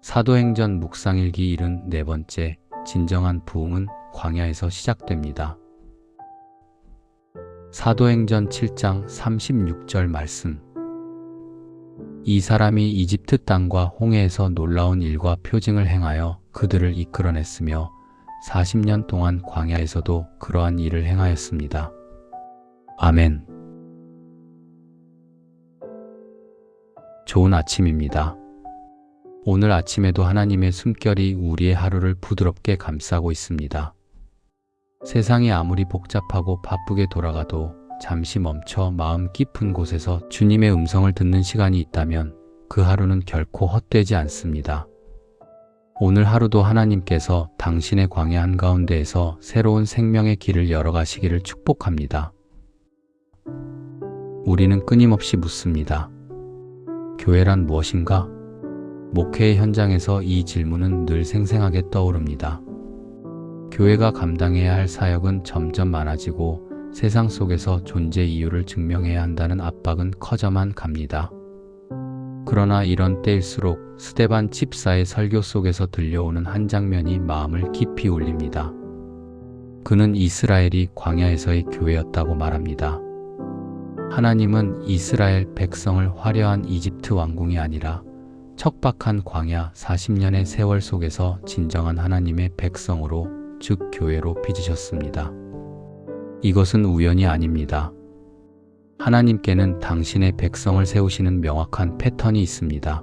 사도행전 묵상일기 74번째 진정한 부흥은 광야에서 시작됩니다. 사도행전 7장 36절 말씀. 이 사람이 이집트 땅과 홍해에서 놀라운 일과 표징을 행하여 그들을 이끌어냈으며 40년 동안 광야에서도 그러한 일을 행하였습니다. 아멘. 좋은 아침입니다. 오늘 아침에도 하나님의 숨결이 우리의 하루를 부드럽게 감싸고 있습니다. 세상이 아무리 복잡하고 바쁘게 돌아가도 잠시 멈춰 마음 깊은 곳에서 주님의 음성을 듣는 시간이 있다면 그 하루는 결코 헛되지 않습니다. 오늘 하루도 하나님께서 당신의 광야 한가운데에서 새로운 생명의 길을 열어가시기를 축복합니다. 우리는 끊임없이 묻습니다. 교회란 무엇인가? 목회의 현장에서 이 질문은 늘 생생하게 떠오릅니다. 교회가 감당해야 할 사역은 점점 많아지고 세상 속에서 존재 이유를 증명해야 한다는 압박은 커져만 갑니다. 그러나 이런 때일수록 스데반 집사의 설교 속에서 들려오는 한 장면이 마음을 깊이 울립니다. 그는 이스라엘이 광야에서의 교회였다고 말합니다. 하나님은 이스라엘 백성을 화려한 이집트 왕궁이 아니라 척박한 광야 40년의 세월 속에서 진정한 하나님의 백성으로, 즉 교회로 빚으셨습니다. 이것은 우연이 아닙니다. 하나님께는 당신의 백성을 세우시는 명확한 패턴이 있습니다.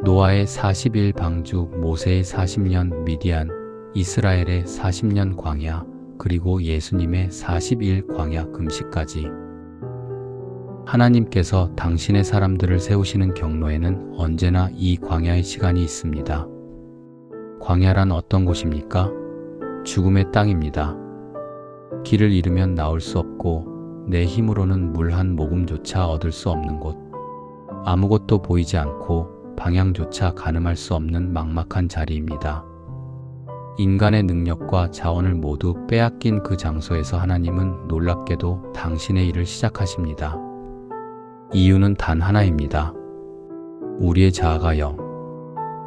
노아의 40일 방주, 모세의 40년 미디안, 이스라엘의 40년 광야, 그리고 예수님의 40일 광야 금식까지. 하나님께서 당신의 사람들을 세우시는 경로에는 언제나 이 광야의 시간이 있습니다. 광야란 어떤 곳입니까? 죽음의 땅입니다. 길을 잃으면 나올 수 없고 내 힘으로는 물 한 모금조차 얻을 수 없는 곳. 아무것도 보이지 않고 방향조차 가늠할 수 없는 막막한 자리입니다. 인간의 능력과 자원을 모두 빼앗긴 그 장소에서 하나님은 놀랍게도 당신의 일을 시작하십니다. 이유는 단 하나입니다. 우리의 자아가 0,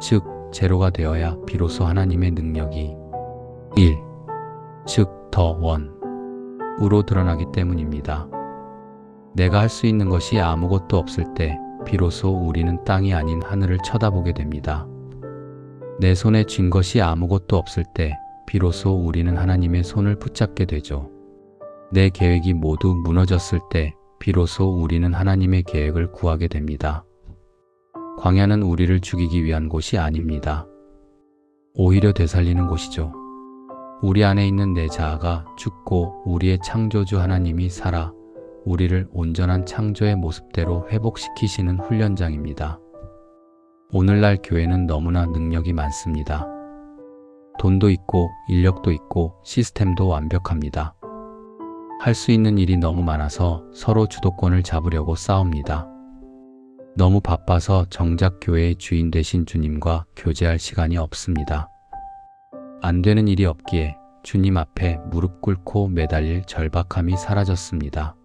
즉 제로가 되어야 비로소 하나님의 능력이 1, 즉 더 원으로 드러나기 때문입니다. 내가 할 수 있는 것이 아무것도 없을 때 비로소 우리는 땅이 아닌 하늘을 쳐다보게 됩니다. 내 손에 쥔 것이 아무것도 없을 때 비로소 우리는 하나님의 손을 붙잡게 되죠. 내 계획이 모두 무너졌을 때 비로소 우리는 하나님의 계획을 구하게 됩니다. 광야는 우리를 죽이기 위한 곳이 아닙니다. 오히려 되살리는 곳이죠. 우리 안에 있는 내 자아가 죽고 우리의 창조주 하나님이 살아 우리를 온전한 창조의 모습대로 회복시키시는 훈련장입니다. 오늘날 교회는 너무나 능력이 많습니다. 돈도 있고 인력도 있고 시스템도 완벽합니다. 할 수 있는 일이 너무 많아서 서로 주도권을 잡으려고 싸웁니다. 너무 바빠서 정작 교회의 주인 되신 주님과 교제할 시간이 없습니다. 안 되는 일이 없기에 주님 앞에 무릎 꿇고 매달릴 절박함이 사라졌습니다.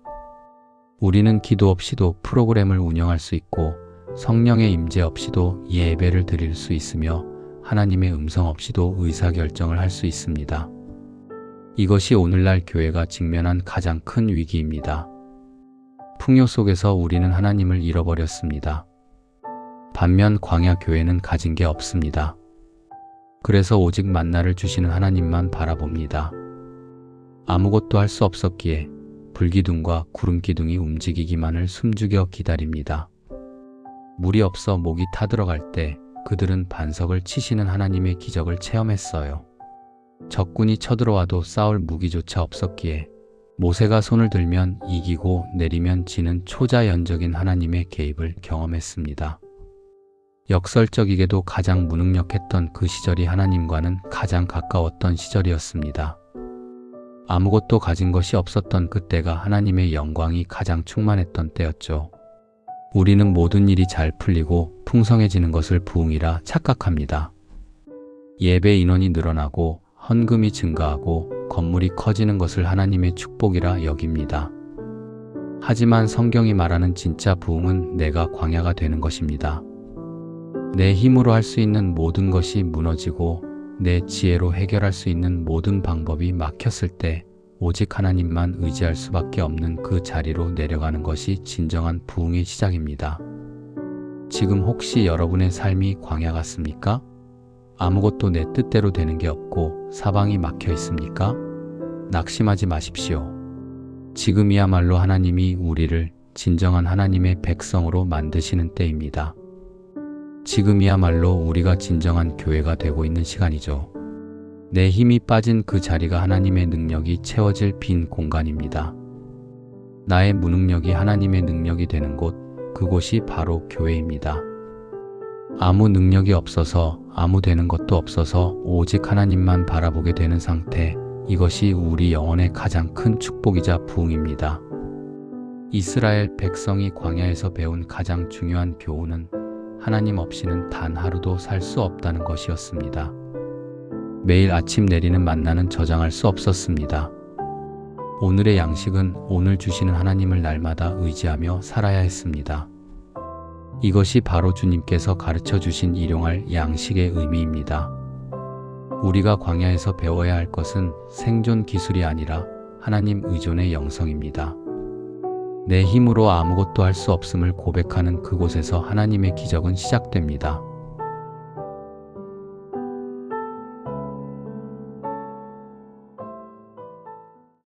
우리는 기도 없이도 프로그램을 운영할 수 있고 성령의 임재 없이도 예배를 드릴 수 있으며 하나님의 음성 없이도 의사결정을 할 수 있습니다. 이것이 오늘날 교회가 직면한 가장 큰 위기입니다. 풍요 속에서 우리는 하나님을 잃어버렸습니다. 반면 광야 교회는 가진 게 없습니다. 그래서 오직 만나를 주시는 하나님만 바라봅니다. 아무것도 할 수 없었기에 불기둥과 구름기둥이 움직이기만을 숨죽여 기다립니다. 물이 없어 목이 타들어갈 때 그들은 반석을 치시는 하나님의 기적을 체험했어요. 적군이 쳐들어와도 싸울 무기조차 없었기에 모세가 손을 들면 이기고 내리면 지는 초자연적인 하나님의 개입을 경험했습니다. 역설적이게도 가장 무능력했던 그 시절이 하나님과는 가장 가까웠던 시절이었습니다. 아무것도 가진 것이 없었던 그때가 하나님의 영광이 가장 충만했던 때였죠. 우리는 모든 일이 잘 풀리고 풍성해지는 것을 부흥이라 착각합니다. 예배 인원이 늘어나고 헌금이 증가하고 건물이 커지는 것을 하나님의 축복이라 여깁니다. 하지만 성경이 말하는 진짜 부흥은 내가 광야가 되는 것입니다. 내 힘으로 할 수 있는 모든 것이 무너지고 내 지혜로 해결할 수 있는 모든 방법이 막혔을 때 오직 하나님만 의지할 수밖에 없는 그 자리로 내려가는 것이 진정한 부흥의 시작입니다. 지금 혹시 여러분의 삶이 광야 같습니까? 아무것도 내 뜻대로 되는 게 없고 사방이 막혀 있습니까? 낙심하지 마십시오. 지금이야말로 하나님이 우리를 진정한 하나님의 백성으로 만드시는 때입니다. 지금이야말로 우리가 진정한 교회가 되고 있는 시간이죠. 내 힘이 빠진 그 자리가 하나님의 능력이 채워질 빈 공간입니다. 나의 무능력이 하나님의 능력이 되는 곳, 그곳이 바로 교회입니다. 아무 능력이 없어서 아무 되는 것도 없어서 오직 하나님만 바라보게 되는 상태, 이것이 우리 영혼의 가장 큰 축복이자 부흥입니다. 이스라엘 백성이 광야에서 배운 가장 중요한 교훈은 하나님 없이는 단 하루도 살 수 없다는 것이었습니다. 매일 아침 내리는 만나는 저장할 수 없었습니다. 오늘의 양식은 오늘 주시는 하나님을 날마다 의지하며 살아야 했습니다. 이것이 바로 주님께서 가르쳐 주신 일용할 양식의 의미입니다. 우리가 광야에서 배워야 할 것은 생존 기술이 아니라 하나님 의존의 영성입니다. 내 힘으로 아무것도 할 수 없음을 고백하는 그곳에서 하나님의 기적은 시작됩니다.